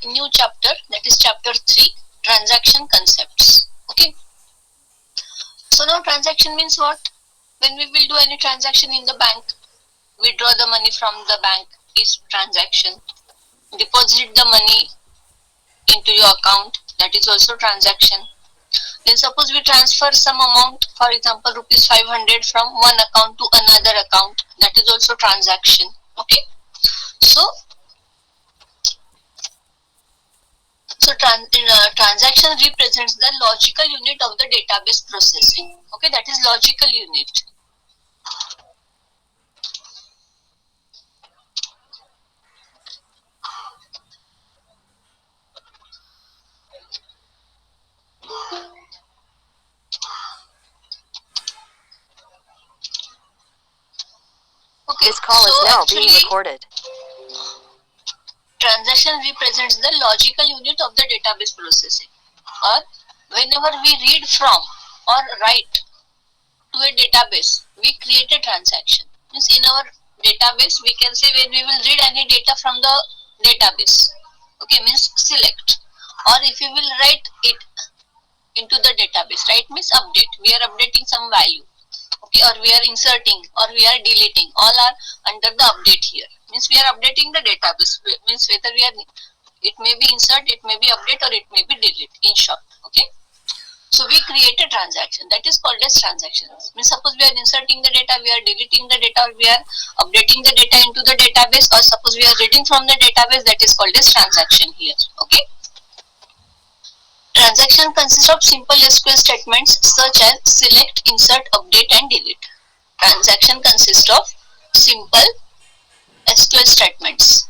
new chapter, that is chapter 3, transaction concepts. Okay. So now transaction means what? When we will do any transaction in the bank, withdraw the money from the bank is transaction. Deposit the money into your account, that is also transaction. Then suppose we transfer some amount, for example rupees 500 from one account to another account, that is also transaction. Okay. So transaction represents the logical unit of the database processing. Okay, that is logical unit. Okay, this call is now being recorded. Transaction represents the logical unit of the database processing. Or whenever we read from or write to a database, we create a transaction. Means in our database, we can say when we will read any data from the database. Okay, means select. Or if we will write it into the database, write means update. We are updating some value. Okay, or we are inserting or we are deleting. All are under the update here. Means we are updating the database. Means whether we are, it may be insert, it may be update, or it may be delete. In short, okay. So we create a transaction, that is called as transaction. Means suppose we are inserting the data, we are deleting the data, or we are updating the data into the database, or suppose we are reading from the database, that is called as transaction here. Okay. Transaction consists of simple SQL statements such as select, insert, update, and delete. Transaction consists of simple SQL statements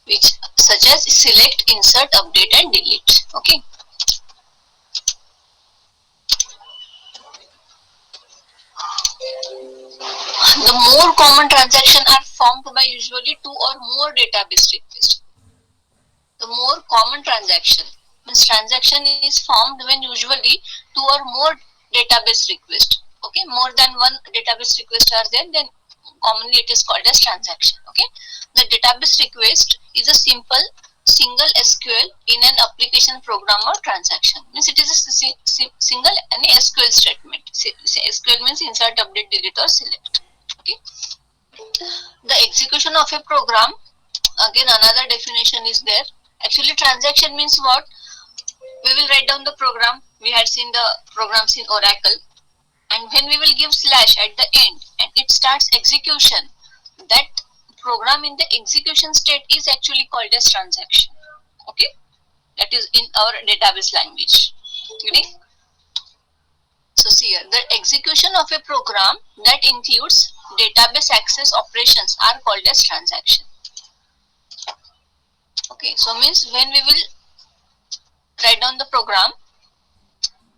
which such as select, insert, update, and delete. Okay. The more common transactions are formed by usually 2 or more database requests. The more common transaction means transaction is formed when usually 2 or more database requests. Okay, more than one database request are there, then commonly it is called as transaction. Okay, the database request is a simple single SQL in an application program or transaction. Means it is a single any SQL statement. SQL means insert, update, delete, or select. Okay, the execution of a program, again another definition is there. Actually transaction means what? We will write down the program. We had seen the programs in Oracle, and when we will give slash at the end and it starts execution, that program in the execution state is actually called as transaction. Okay, that is in our database language. Okay? So see here, the execution of a program that includes database access operations are called as transaction. Okay, so means when we will write down the program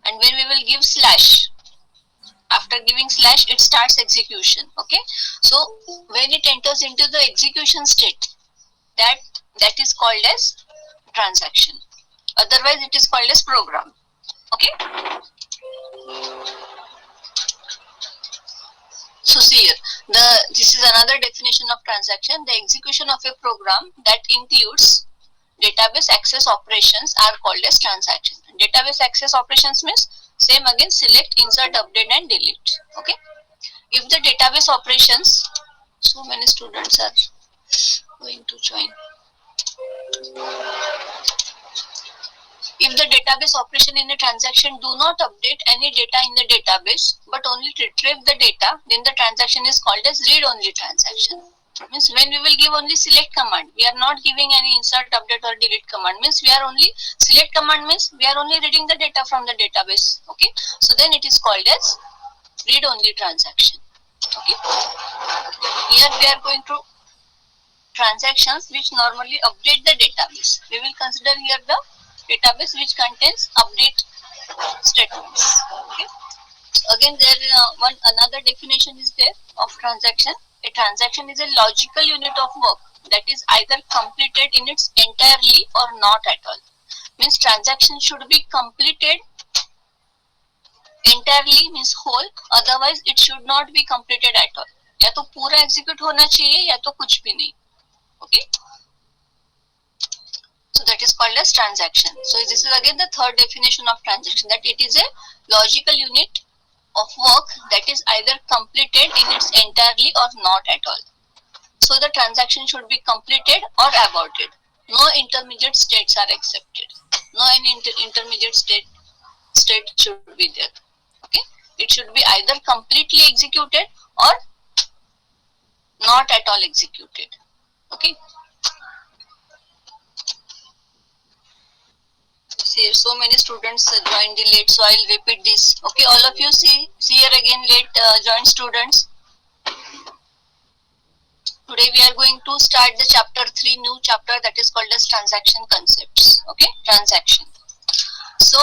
and when we will give slash, after giving slash it starts execution. Okay, so when it enters into the execution state, that is called as transaction. Otherwise it is called as program. Okay, so see here, this is another definition of transaction. The execution of a program that includes database access operations are called as transaction. Database access operations means same again, select, insert, update, and delete. Okay, if the database operations, so many students are going to join. If the database operation in a transaction do not update any data in the database but only retrieve the data, then the transaction is called as read-only transaction. Means when we will give only select command, we are not giving any insert, update, or delete command. Means we are only select command means we are only reading the data from the database. Okay, so then it is called as read-only transaction. Okay, here we are going to transactions which normally update the database. We will consider here the database which contains update statements. Okay. Again, there one another definition is there of transaction. A transaction is a logical unit of work that is either completed in its entirely or not at all. Means transaction should be completed entirely means whole, otherwise it should not be completed at all. या तो पूरा execute होना चाहिए या तो कुछ भी नहीं. Okay. So that is called as transaction. So this is again the third definition of transaction, that it is a logical unit of work that is either completed in its entirely or not at all. So the transaction should be completed or aborted. No intermediate states are accepted. No any intermediate state should be there. Okay, it should be either completely executed or not at all executed. Okay. See, so many students joined the late, so I'll repeat this. Okay, all of you see here again late joined students. Today we are going to start the chapter 3, new chapter, that is called as transaction concepts. Okay, transaction. So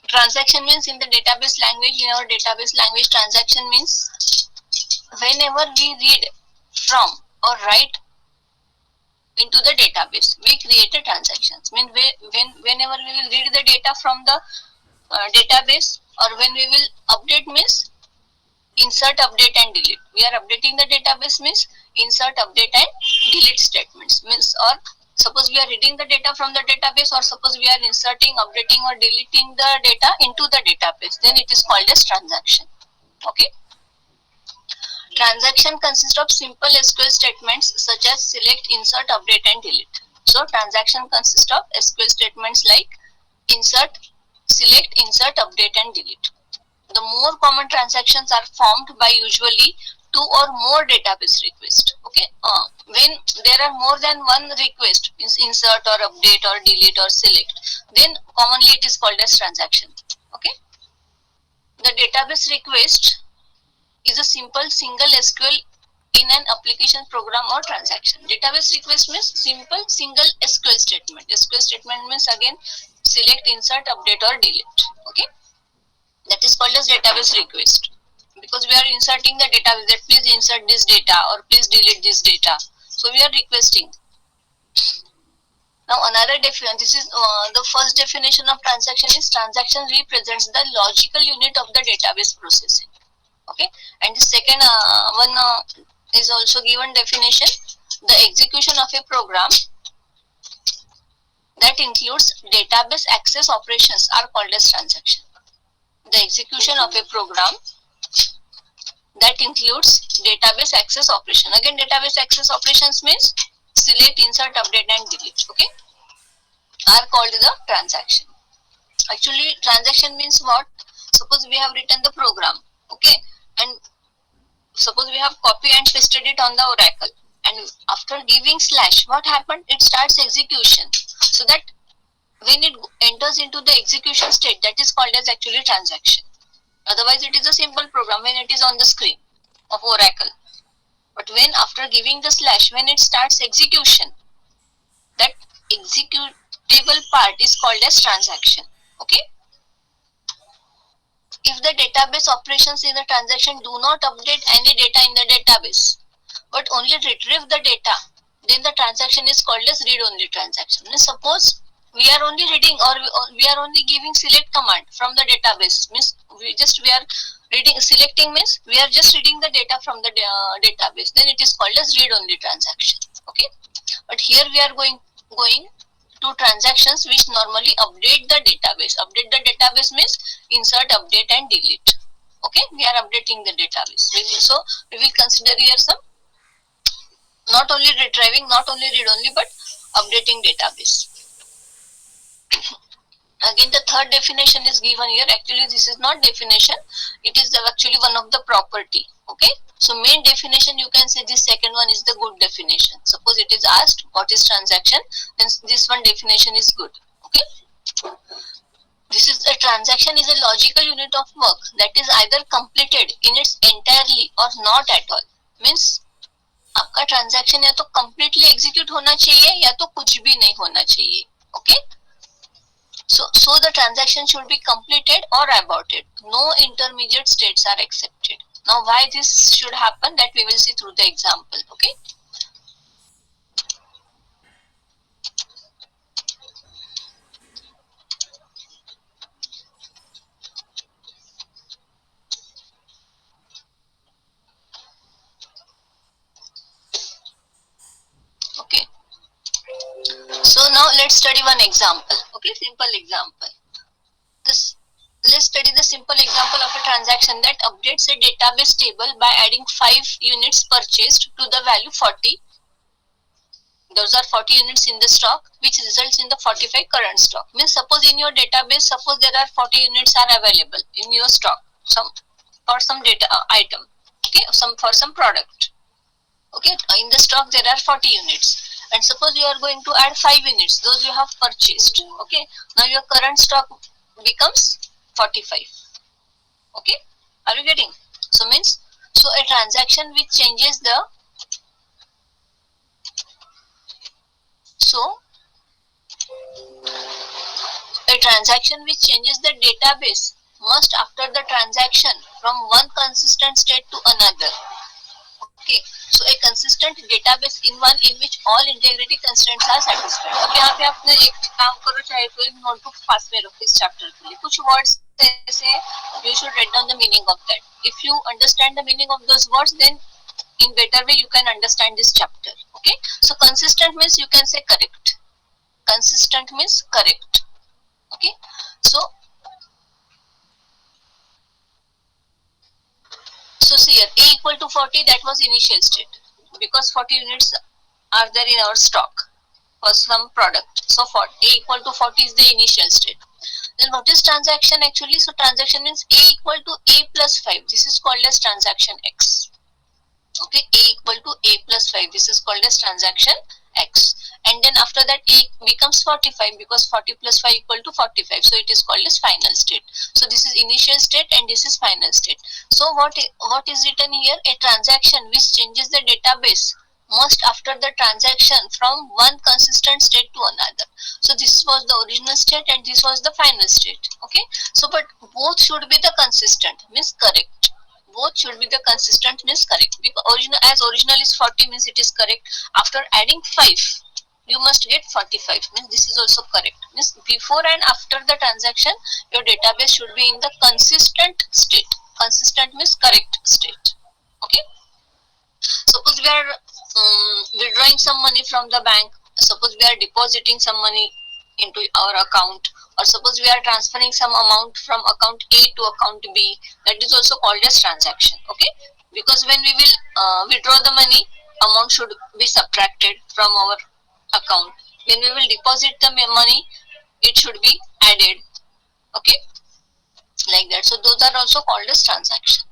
transaction means, in the database language, in our database language, transaction means whenever we read from or write into the database, we create a transactions. Whenever we will read the data from the database, or when we will update means insert, update and delete. We are updating the database means insert, update and delete statements means, or suppose we are reading the data from the database, or suppose we are inserting, updating or deleting the data into the database, then it is called as transaction. Okay. Transaction consists of simple SQL statements such as select, insert, update and delete. So transaction consists of SQL statements like insert, select, insert, update and delete. The more common transactions are formed by usually 2 or more database requests. Okay, when there are more than one request, insert or update or delete or select, then commonly it is called as transaction. Okay, the database request is a simple single SQL in an application, program or transaction. Database request means simple single SQL statement. SQL statement means again select, insert, update or delete. Okay, that is called as database request, because we are inserting the database that please insert this data or please delete this data. So we are requesting. Now another definition, this is the first definition of transaction is transaction represents the logical unit of the database processing. Okay, and the second one is also given definition, the execution of a program that includes database access operations are called as transaction. The execution of a program that includes database access operation. Again, database access operations means select, insert, update and delete. Okay, are called the transaction. Actually, transaction means what? Suppose we have written the program. Okay, and suppose we have copied and pasted it on the Oracle, and after giving slash, what happened? It starts execution. So that when it enters into the execution state, that is called as actually transaction. Otherwise, it is a simple program when it is on the screen of Oracle. But when after giving the slash, when it starts execution, that executable part is called as transaction. Okay. If the database operations in the transaction do not update any data in the database, but only retrieve the data, then the transaction is called as read-only transaction. Means suppose we are only reading, or we are only giving select command from the database, means we are reading, selecting means we are just reading the data from the database, then it is called as read-only transaction. Okay, but here we are going to transactions which normally update the database. Update the database means insert, update and delete. Okay, we are updating the database. So we will consider here some not only retrieving, not only read only, but updating database. Again, the third definition is given here. Actually, this is not definition. It is actually one of the property. Okay. So main definition, you can say this second one is the good definition. Suppose it is asked what is transaction, then this one definition is good. Okay. This is a transaction is a logical unit of work that is either completed in its entirely or not at all. Means आपका transaction या तो completely execute होना चाहिए या तो कुछ भी नहीं होना चाहिए. Okay. So the transaction should be completed or aborted. No intermediate states are accepted. Now why this should happen, that we will see through the example. Okay. Okay. So now study one example. Okay, simple example. Let's study the simple example of a transaction that updates a database table by adding 5 units purchased to the value 40. Those are 40 units in the stock, which results in the 45 current stock. Means suppose in your database, suppose there are 40 units are available in your stock, for some data item, okay, for some product. Okay, in the stock there are 40 units, and suppose you are going to add 5 units, those you have purchased. Okay, now your current stock becomes 45. Okay, are you getting? So means, so a transaction which changes the, a transaction which changes the database must after the transaction from one consistent state to another. Okay, so a consistent database in one in which all integrity constraints are satisfied. अब यहाँ पे आपने एक काम करो, चाहे तो एक नोटबुक पास में रखो इस चैप्टर के लिए, कुछ वर्ड्स ऐसे you should write down the meaning of that. If you understand the meaning of those words, then in better way you can understand this chapter. Okay, so consistent means you can say correct. Consistent means correct. Okay, so see here, A equal to 40, that was initial state, because 40 units are there in our stock for some product. So for A equal to 40 is the initial state. Then what is transaction actually? So transaction means A equal to A plus 5. This is called as transaction X. Okay, A equal to A plus 5. This is called as transaction X. And then after that A becomes 45, because 40 plus 5 equal to 45. So it is called as final state. So this is initial state and this is final state. So what is written here? A transaction which changes the database must after the transaction from one consistent state to another. So this was the original state and this was the final state. Okay, so but both should be the consistent, means correct. Both should be the consistent means correct, because original is 40 means it is correct. After adding 5 you must get 45, means this is also correct. Means before and after the transaction your database should be in the consistent state. Consistent means correct state. Okay, suppose we are withdrawing some money from the bank, suppose we are depositing some money into our account, or suppose we are transferring some amount from account A to account B, that is also called as transaction. Okay, because when we will withdraw the money, amount should be subtracted from our account. When we will deposit the money, it should be added. Okay, like that. So those are also called as transaction.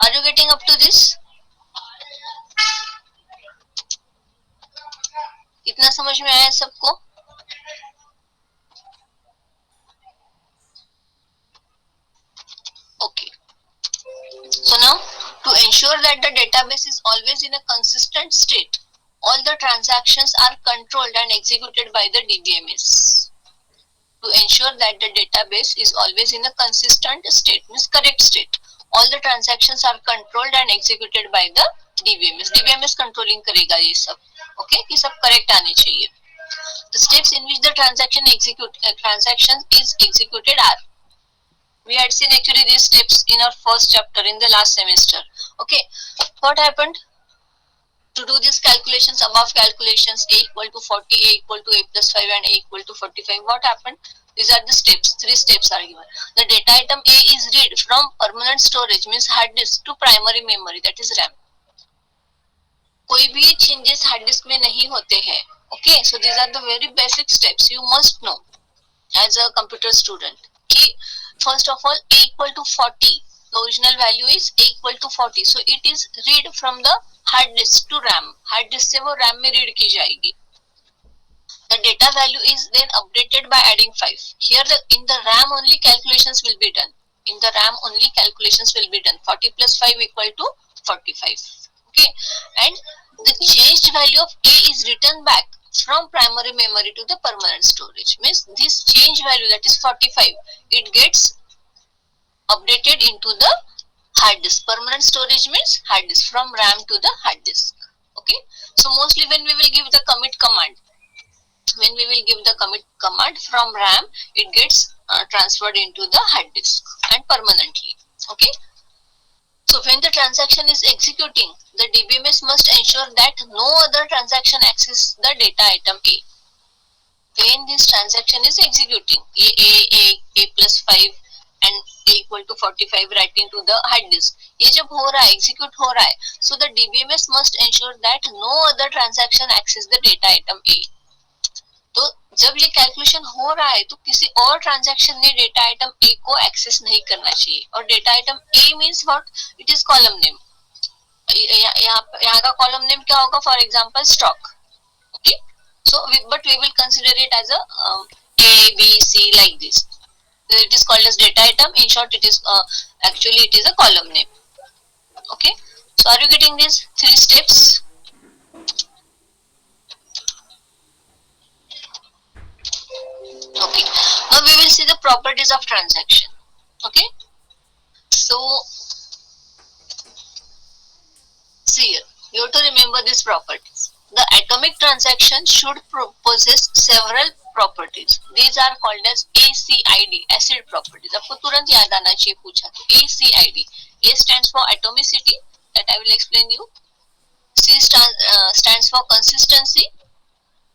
Are you getting up to this? इतना समझ में आया सबको? Okay. So now, to ensure that the database is always in a consistent state, all the transactions are controlled and executed by the DBMS. To ensure that the database is always in a consistent state, means correct state, all the transactions are controlled and executed by the DBMS. DBMS controlling करेगा ये सब. Okay, ये सब correct आने चाहिए. The steps in which the transaction is executed are, we had seen actually these steps in our first chapter in the last semester. Okay, what happened? To do these calculations, above calculations, A equal to 40, A equal to A plus 5 and A equal to 45, what happened? These are the steps, 3 steps are given. The data item A is read from permanent storage, means hard disk, to primary memory, that is RAM. कोई भी changes hard disk में नहीं होते हैं. Okay, so these are the very basic steps you must know as a computer student. कि first of all, A equal to 40, the original value is A equal to 40, so it is read from the hard disk to RAM. Hard disk से वो RAM में read की जाएगी. The data value is then updated by adding 5. Here in the RAM only calculations will be done. In the RAM only calculations will be done. 40 plus 5 equal to 45. Okay, and the changed value of A is written back from primary memory to the permanent storage. Means this change value, that is 45, it gets updated into the hard disk. Permanent storage means hard disk, from RAM to the hard disk. Okay, so mostly when we will give the commit command, from RAM, it gets transferred into the hard disk and permanently. Okay, so when the transaction is executing, the DBMS must ensure that no other transaction accesses the data item A. when this transaction is executing, a plus 5 and a equal to 45 writing to the hard disk, ये जब हो रहा है, execute हो रहा है, so the DBMS must ensure that no other transaction access the data item A. तो जब ये कैलकुलेशन हो रहा है तो किसी और ट्रांजैक्शन ने डेटा आइटम ए को एक्सेस नहीं करना चाहिए. और data item A means what? It is column name. यहाँ का कॉलम नेम क्या होगा? For example stock. Okay, so but we will consider it as a A, B, C like this. It is called as data item. In short, it is actually it is a column name. Okay, so are you getting these 3 steps? Okay, now we will see the properties of transaction. Okay, so see here, you have to remember these properties. The atomic transaction should possess several properties. These are called as ACID, acid properties. आपको तुरंत याद आना चाहिए, पूछा तो ACID. A stands for atomicity, that I will explain you. C stands for consistency,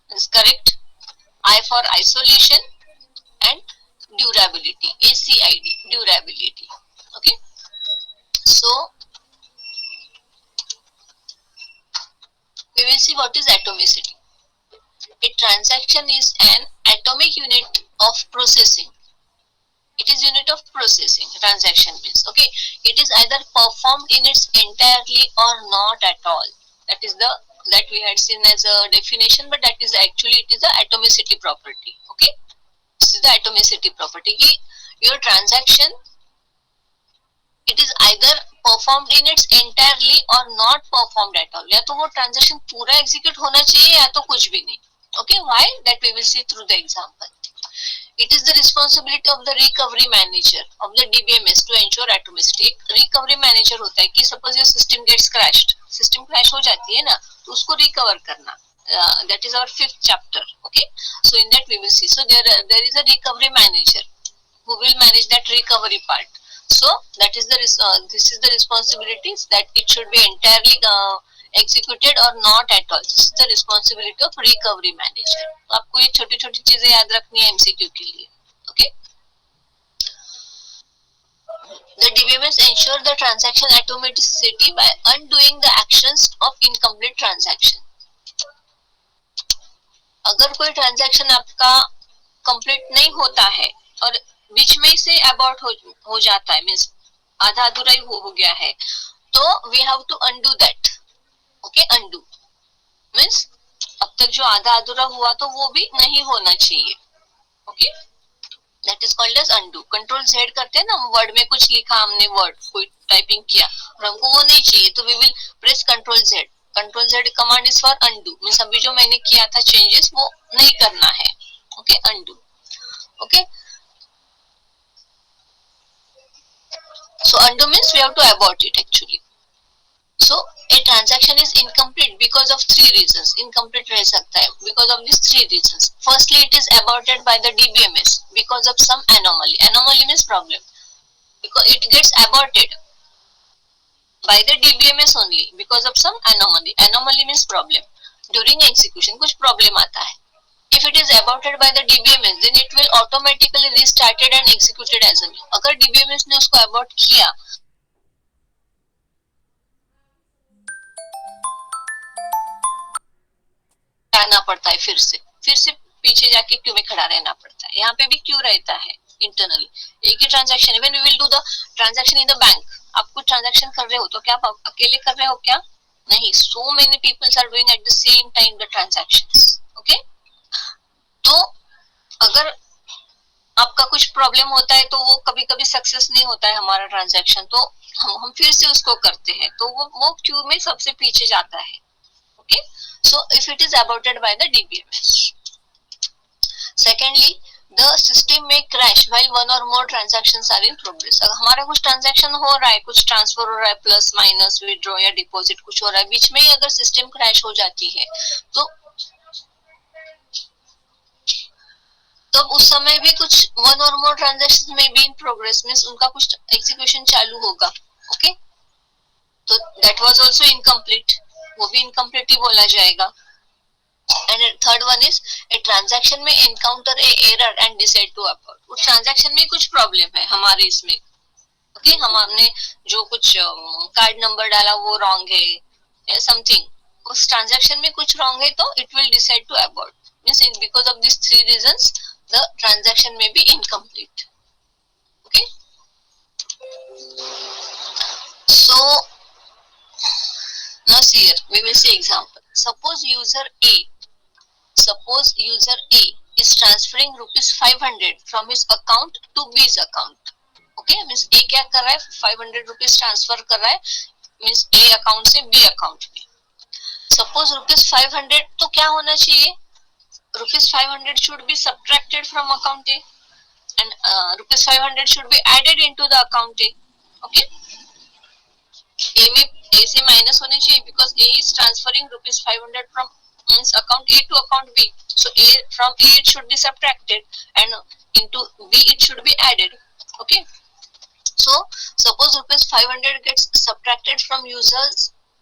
is correct. I for isolation, and durability. ACID, durability. Okay, so we will see what is atomicity. A transaction is an atomic unit of processing. It is unit of processing. Transaction means, okay, it is either performed in its entirely or not at all. That is that we had seen as a definition, but that is actually it is the atomicity property. Okay, this is the atomicity property. Your transaction, it is either performed in its entirely or not performed at all. या तो वो transaction पूरा execute होना चाहिए या तो कुछ भी नहीं. Okay, why? That we will see through the example. It is the responsibility of the recovery manager of the DBMS to ensure atomicity. एक recovery manager होता है कि suppose your system gets crashed, system crash हो जाती है ना, तो उसको recover करना. That is our 5th chapter. Okay, so in that we will see. So there is a recovery manager who will manage that recovery part. So that is this is the responsibilities, that it should be entirely executed or not at all. This is the responsibility of recovery manager. तो आपको ये छोटी छोटी चीजें याद रखनी है MCQ के लिए. Okay, the DBMS ensure the transaction atomicity by undoing the actions of incomplete transaction. अगर कोई ट्रांजैक्शन आपका कंप्लीट नहीं होता है और बीच में से अबॉर्ट हो जाता है, मींस आधा अधूरा ही हो गया है, तो we have to undo that. Okay, undo means अब तक जो आधा अधूरा हुआ तो वो भी नहीं होना चाहिए. Okay, that is called as undo. Control Z करते हैं ना, वर्ड में कुछ लिखा हमने, वर्ड कोई टाइपिंग किया और हमको वो नहीं चाहिए, तो we will press control Z. Control Z command is for undo, means अभी जो मैंने किया था चेंजेस वो नहीं करना है. Okay, undo. Okay, so undo means we have to abort it actually. So a transaction is incomplete because of 3 reasons. Incomplete रह सकता है because of these 3 reasons. Firstly, it is aborted by the DBMS because of some anomaly. Anomaly means problem. Because it gets aborted by the DBMS only because of some anomaly. Anomaly means problem. During execution कुछ problem आता है. If it is aborted by the DBMS, then it will automatically restarted and executed as a new. अगर DBMS ने उसको abort किया, आना पड़ता है फिर से पीछे जाके क्यू में खड़ा रहना पड़ता है. यहाँ पे भी क्यू रहता है इंटरनली. एक ही transaction, even we will do the transaction in the bank. आप कुछ ट्रांजैक्शन कर रहे हो तो क्या आप अकेले कर रहे हो क्या? नहीं, so many people are doing at the same time the transactions. Okay, तो अगर आपका कुछ प्रॉब्लम होता है तो वो कभी कभी सक्सेस नहीं होता है हमारा ट्रांजैक्शन, तो हम फिर से उसको करते हैं, तो वो क्यू में सबसे पीछे जाता है. Okay, so if it is aborted by the DBMS. Secondly, the system में crash while one or more transactions are in progress. अगर हमारा कुछ ट्रांजैक्शन हो रहा है, कुछ ट्रांसफर हो रहा है, प्लस माइनस विड्रॉ या डिपॉजिट कुछ हो रहा है, बीच में ही अगर सिस्टम क्रैश हो जाती है तो तब उस समय भी कुछ वन और मोर ट्रांजैक्शन में बी इन प्रोग्रेस मींस उनका कुछ एग्जीक्यूशन चालू होगा. ओके, तो दैट वाज आल्सो इनकम्प्लीट, वो भी इनकम्प्लीट ही बोला जाएगा. And third one is a transaction may encounter a error and decide to abort. वो transaction में कुछ problem है हमारे इसमें, okay, हमने जो कुछ कार्ड नंबर डाला वो wrong है something, उस transaction में कुछ wrong है तो it will decide to abort. Means because of these three reasons the transaction may be incomplete. Okay, so now see here we will see example. Suppose user A is transferring rupees 500 from his account to B's account. Okay, means A क्या कर रहा है, 500 rupees transfer कर रहा है, means A account से B account में. Suppose rupees 500 तो क्या होना चाहिए, rupees 500 should be subtracted from account A and rupees 500 should be added into the account A. Okay, A से minus होने चाहिए because A is transferring rupees 500 from means account A to account B. So from A it should be subtracted and into B it should be added. Okay, so suppose rupees 500 gets subtracted from user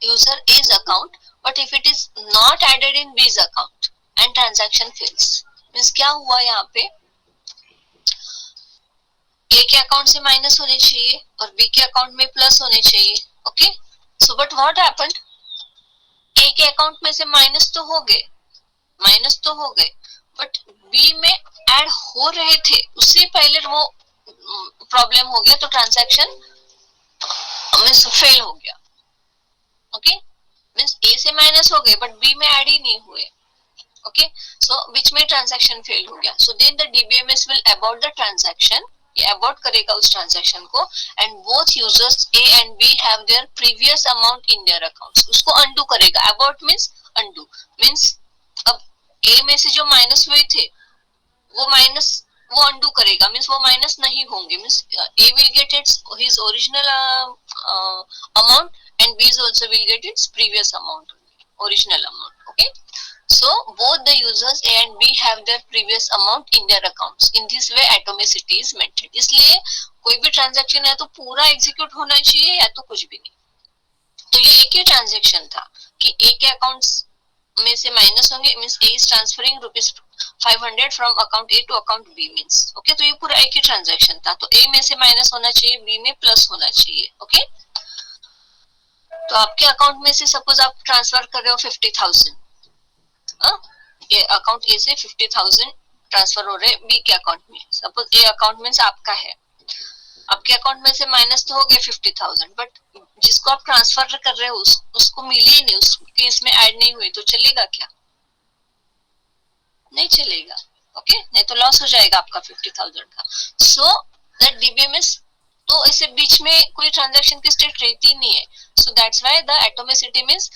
A's account, but if it is not added in B's account and transaction fails, means क्या हुआ यहाँ पे, A के account से minus होने चाहिए और B के अकाउंट में प्लस होने चाहिए. Okay, so but what happened, A के अकाउंट में से माइनस तो हो गए बट B में ऐड हो रहे थे उससे पहले वो प्रॉब्लम हो गया तो ट्रांजैक्शन मींस फेल हो गया. ओके, मींस A से माइनस हो गए बट B में ऐड ही नहीं हुए. ओके, सो बीच में ट्रांजैक्शन फेल हो गया. So then the DBMS will abort the transaction, ये अबॉर्ट करेगा उस ट्रांजैक्शन को and both users A and B have their previous amount in their accounts. उसको अनडू करेगा. अबॉर्ट मींस अनडू, मींस अब A में से जो माइनस हुए थे वो अनडू करेगा, मींस वो माइनस नहीं होंगे. Means A will get its his original amount and B also will get its previous amount, original amount. Okay, so both the users A and B have their previous amount in their accounts. In this way atomicity is maintained. इसलिए कोई भी transaction है तो पूरा execute होना चाहिए या तो कुछ भी नहीं. तो ये एक ही ट्रांजैक्शन था कि A के अकाउंट्स में से माइनस होंगे, means A is transferring rupees 500 from account A to account B means. Okay, तो ये पूरा एक ही ट्रांजैक्शन था. तो A में से माइनस होना चाहिए, B में प्लस होना चाहिए. ओके, तो आपके अकाउंट में से सपोज आप ट्रांसफर कर रहे हो 50,000, ये अकाउंट A से 50,000 ट्रांसफर हो रहे B के अकाउंट में. सपोज A अकाउंट मींस आपका है, आपके अकाउंट में से माइनस तो हो गए 50,000 बट जिसको आप ट्रांसफर कर रहे हो उसको मिली ही नहीं, उसके इसमें ऐड नहीं हुई, तो चलेगा क्या, नहीं चलेगा. ओके, नहीं तो लॉस हो जाएगा आपका 50,000 का. सो दैट DBMS तो इसे बीच में कोई ट्रांजैक्शन की स्टेट रहती नहीं है. सो that's why the atomicity means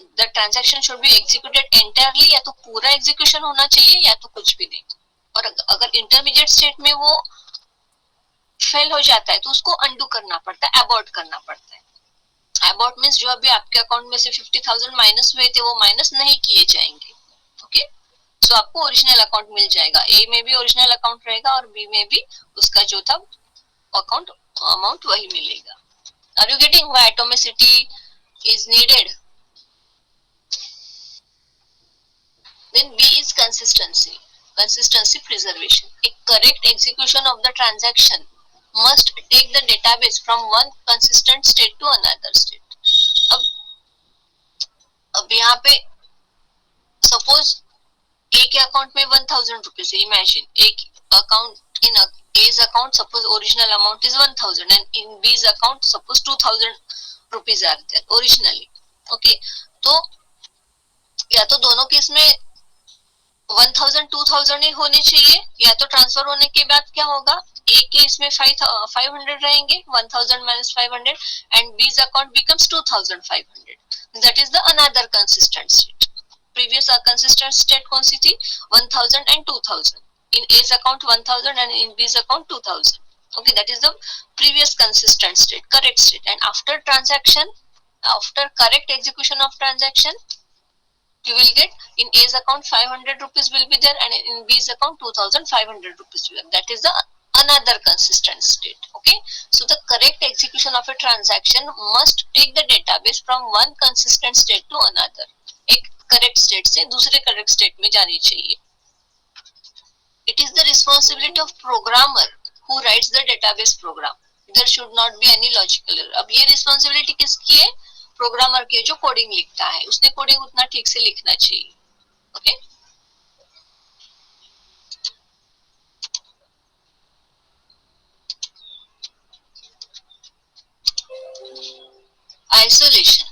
the transaction should be executed entirely, या तो पूरा एग्जीक्यूशन होना चाहिए या तो कुछ भी नहीं. और अगर इंटरमीडिएट स्टेट में वो फेल हो जाता है तो उसको अनडू करना पड़ता है, अबॉर्ट करना पड़ता है. अबॉर्ट मींस जो अभी आपके अकाउंट में से 50,000 माइनस हुए थे वो माइनस नहीं किए जाएंगे. ओके, सो आपको ओरिजिनल अकाउंट मिल जाएगा. A में भी ओरिजिनल अकाउंट रहेगा और B में भी उसका जो था अकाउंट अमाउंट वही मिलेगा. Are you getting why atomicity is needed? Then B is consistency preservation. A correct execution of the transaction must take the database from one consistent state to another state. अब यहाँ पे suppose A के account में 1,000 rupees है. Imagine एक account in A's account suppose original amount is 1,000 and in B's account suppose 2,000 rupees are there originally. Okay, तो या तो दोनों केस में 1,000 2,000 ही होने चाहिए, या तो ट्रांसफर होने के बाद क्या होगा, A के इसमें 500 रहेंगे, 1,000 minus 500 and B's account becomes 2,500. That is the another consistent state. Previous consistent state कौन सी थी, 1,000 and 2,000. In A's account 1,000 and in B's account 2,000. Okay, that is the previous consistent state, correct state. And after transaction, after correct execution of transaction, you will get in A's account 500 rupees will be there and in B's account 2,500 rupees will be there. That is the another consistent state. Okay, so the correct execution of a transaction must take the database from one consistent state to another. एक correct state से दूसरे correct state में जानी चाहिए. It is the responsibility of programmer who writes the database program. There should not be any logical error. अब ये responsibility किसकी है? प्रोग्रामर की, जो कोडिंग लिखता है, उसने कोडिंग उतना ठीक से लिखना चाहिए. Okay. Isolation.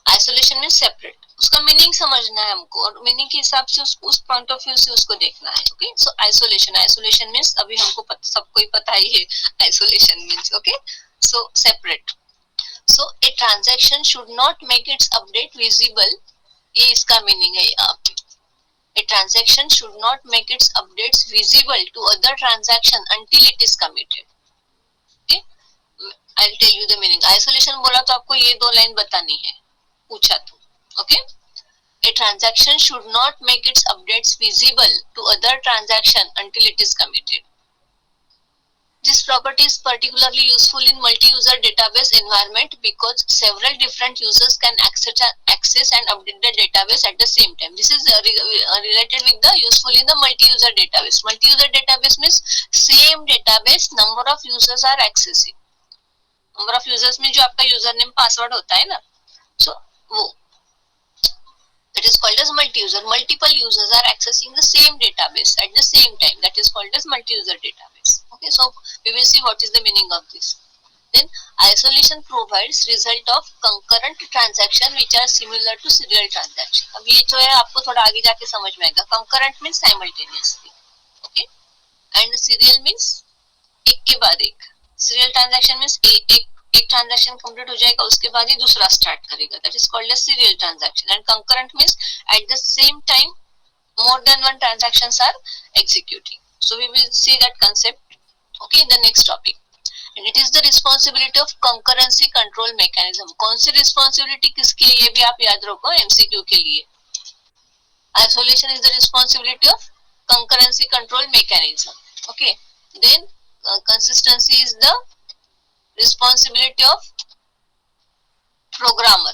Isolation mean separate. उसका मीनिंग समझना है हमको और मीनिंग के हिसाब से उस पॉइंट ऑफ व्यू से उसको देखना है. ओके. सो आइसोलेशन. आइसोलेशन मीन्स अभी हमको सबको ही पता ही है isolation means. Okay. So separate. So A transaction should not make its update visible. ये इसका मीनिंग है यहाँ पे. A transaction should not make its updates visible to other transaction until it is committed. Okay? I'll tell you the meaning. Isolation बोला तो आपको ये 2 line बतानी है, पूछा तो. Okay? A transaction should not make its updates visible to other transaction until it is committed. This property is particularly useful in multi-user database environment because several different users can access and update the database at the same time. This is related with the useful in the multi-user database. Multi-user database means same database number of users are accessing. Number of users means जो आपका username password होता है ना, so वो that is called as multi-user. Multiple users are accessing the same database at the same time. That is called as multi-user database. Okay, so we will see what is the meaning of this. Then isolation provides result of concurrent transaction which are similar to serial transaction. अब ये जो है आपको थोड़ा आगे जाके समझ में आएगा. Concurrent means simultaneously. Okay, and serial means एक के बाद एक. Serial transaction means एक ट्रांजैक्शन कंप्लीट हो जाएगा उसके बाद ही दूसरा स्टार्ट करेगा. That is called as serial transaction. And concurrent means at the same time more than one transactions are executing. So we will see that concept. Okay, in the next topic. And it is the responsibility of concurrency control mechanism. कौन सी responsibility किसके लिए, ये भी आप याद रखो MCQ के लिए. Isolation is the responsibility of concurrency control mechanism. Okay, then consistency is the responsibility of programmer.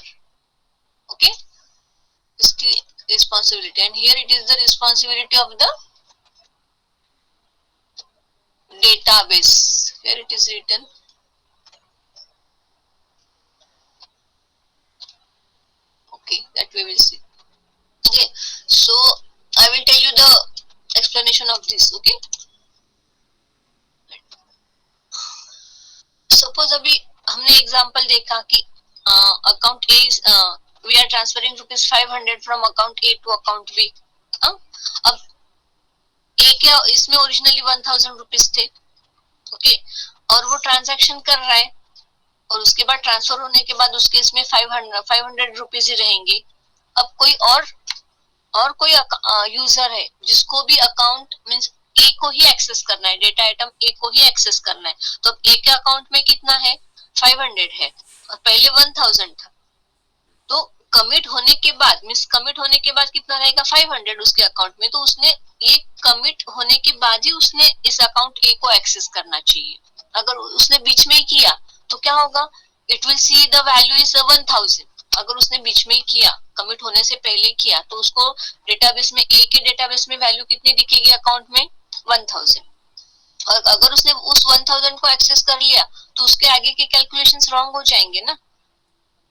Okay, इसकी responsibility, and here it is the responsibility of the database. Here it is written. Okay, that we will see. Okay, so I will tell you the explanation of this. Okay, suppose अभी हमने example देखा कि account A we are transferring ₹500 from account A to account B. अब A के इसमें originally ₹1000 थे. Okay, और वो ट्रांजैक्शन कर रहा है और उसके बाद ट्रांसफर होने के बाद उसके इसमें ₹500 ही रहेंगे. अब कोई और कोई यूजर है जिसको भी अकाउंट मींस ए को ही एक्सेस करना है, डेटा आइटम ए को ही एक्सेस करना है. तो ए के अकाउंट में कितना है, 500 है और पहले 1000 था. तो कमिट होने के बाद मींस कमिट होने के बाद कितना रहेगा, 500 उसके अकाउंट में. तो उसने एक कमिट होने के बाद ही उसने इस अकाउंट ए को एक्सेस करना चाहिए. अगर उसने बीच में ही किया तो क्या होगा, it will see the value is 1000. अगर उसने बीच में ही किया, कमिट होने से पहले किया, तो उसको डेटाबेस में ए के डेटाबेस में वैल्यू कितनी दिखेगी अकाउंट में, 1000. और अगर उसने उस 1000 को एक्सेस कर लिया तो उसके आगे के कैलकुलेशंस रॉन्ग हो जाएंगे ना.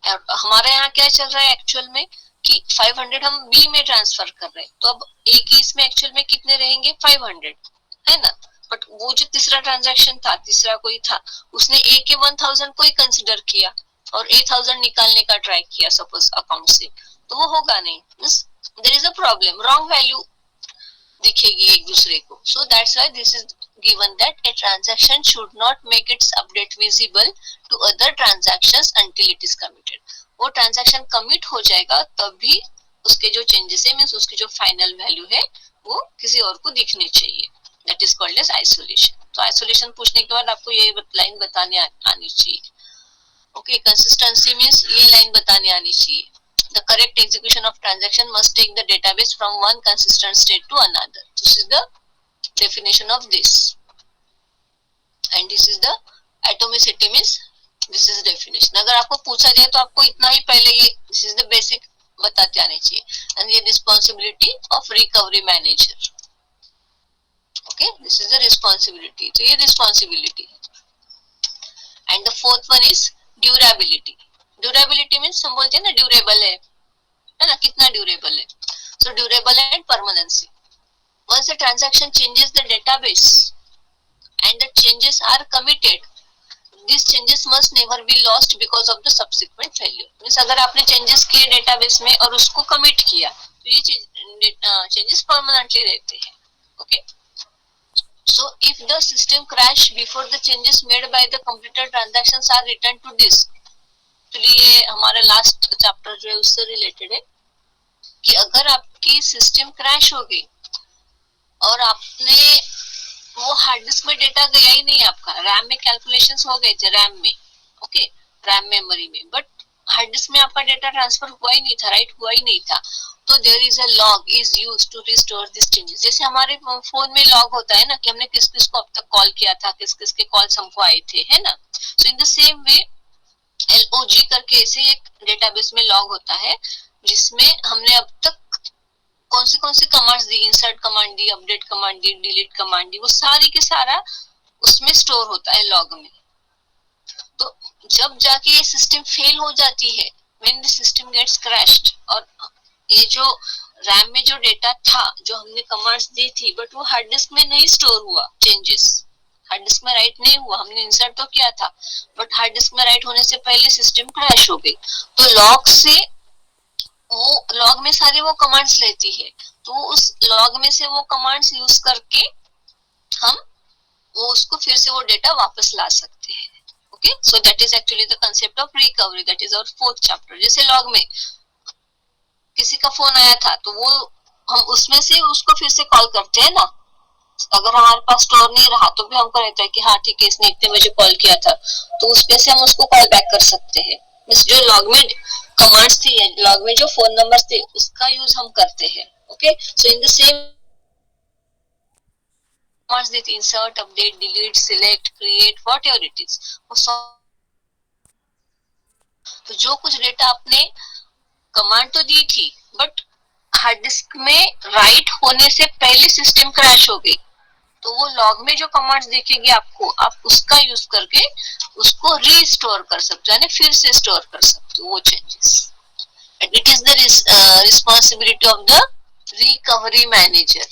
हमारे यहाँ क्या चल रहा है एक्चुअल में कि 500 हम बी में ट्रांसफर कर रहे हैं, तो अब ए की इसमें एक्चुअल में कितने रहेंगे, 500 है ना. बट वो जो तीसरा ट्रांजैक्शन था, तीसरा कोई था, उसने ए के 1000 को ही कंसिडर किया और 8000 निकालने का ट्राई किया सपोज अकाउंट से, तो वो होगा नहीं. There is a problem, wrong value दिखेगी एक दूसरे को. So that's why this is given that a transaction should not make its update visible to other transactions until it is committed. वो ट्रांजैक्शन कमिट हो जाएगा तभी उसके जो चेंजेस है मींस उसकी जो फाइनल वैल्यू है वो किसी और को दिखनी चाहिए. That is called as isolation. तो आइसोलेशन पूछने के बाद आपको ये लाइन बताने आनी चाहिए. ओके, कंसिस्टेंसी मींस ये लाइन बताने आनी चाहिए. The correct execution of transaction must take the database from one consistent state to another. This is the definition of this. And this is the atomicity means this is definition. अगर आपको पूछा जाए तो आपको इतना ही पहले ये this is the basic बताते आने चाहिए. एंड ये responsibility of recovery manager. Okay, this is the responsibility. तो ये responsibility. And the fourth one is durability. Durability means हम बोलते हैं ना ड्यूरेबल है ना, कितना ड्यूरेबल है. So durable and permanency. Once the transaction changes the database and the changes are committed, these changes must never be lost because of the subsequent failure. Means अगर आपने changes किए database में और उसको commit किया तो ये changes permanently रहते हैं. Okay? So if the system crash before the changes made by the completed transactions are returned to disk, तो ये हमारा last chapter जो है उससे related है कि अगर आपकी system crash हो गई और आपने वो हार्ड डिस्क में डेटा गया ही नहीं, आपका रैम में कैलकुलेशंस हो गए थे, रैम में, ओके, रैम मेमोरी में, बट हार्ड डिस्क में आपका डेटा ट्रांसफर हुआ ही नहीं था, राइट हुआ ही नहीं था. तो there is a log is used to restore this changes. जैसे हमारे फोन में लॉग होता है ना कि हमने किस किस को अब तक कॉल किया था, किस किस के कॉल्स हमको आए थे, है ना. So in the same way LOG करके ऐसे एक डेटाबेस में लॉग होता है जिसमें हमने अब तक कौन सी कमांड्स दी, इंसर्ट कमांड दी, अपडेट कमांड दी, डिलीट कमांड दी, वो सारी के सारा उसमें स्टोर होता है लॉग में. तो जब जाके ये सिस्टम फेल हो जाती है, when the system gets crashed, और ये जो रैम में जो डेटा था, जो हमने कमांड्स दी थी, बट वो हार्ड डिस्क में नहीं स्टोर हुआ, चेंजेस हार्ड डिस्क में राइट नहीं हुआ, हमने इंसर्ट तो किया था बट हार्ड डिस्क में राइट होने से पहले सिस्टम क्रैश हो गई. तो लॉग से वो लॉग में सारी वो कमांड्स रहती है, तो उस लॉग में से वो कमांड्स यूज करके हम वो उसको फिर से वो डेटा वापस ला सकते हैं. Okay, so that is actually the concept of recovery. That is our fourth chapter. जैसे लॉग में किसी का फोन आया था तो वो हम उसमें से उसको फिर से कॉल करते हैं ना. अगर हमारे पास स्टोर नहीं रहा तो भी हमको रहता है कि हाँ ठीक है, इसने इतने बजे कॉल किया था, तो उस पे से हम उसको कॉल बैक कर सकते हैं. जो लॉग में कमांड्स थी, लॉग में जो फोन नंबर्स थे, उसका यूज हम करते हैं. Okay, so in the same commands देती, insert, update, delete, select, create, whatever it is. तो जो कुछ डेटा आपने कमांड तो दी थी बट हार्ड डिस्क में राइट होने से पहले सिस्टम क्रैश हो गई, तो वो लॉग में जो कमांड्स दिखेगी आपको, आप उसका यूज करके उसको रीस्टोर कर सकते हो, यानी फिर से स्टोर कर सकते हो वो changes. And it is the responsibility of the recovery manager.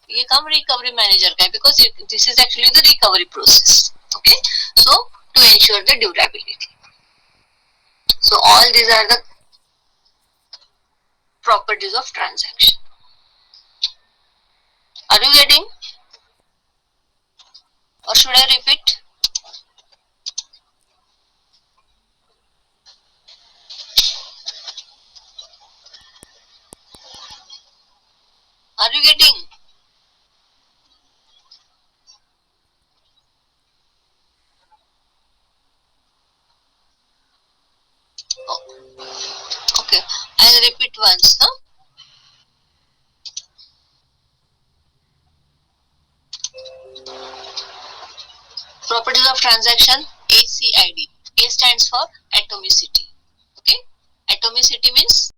ये काम रिकवरी मैनेजर का है because this is actually the recovery process. Okay, so to ensure the durability. So all these are the properties of transaction. Are you getting? Or should I repeat? Are you getting? Oh. Okay, I'll repeat once. Huh? Properties of transaction, ACID. A stands for atomicity. Okay, atomicity means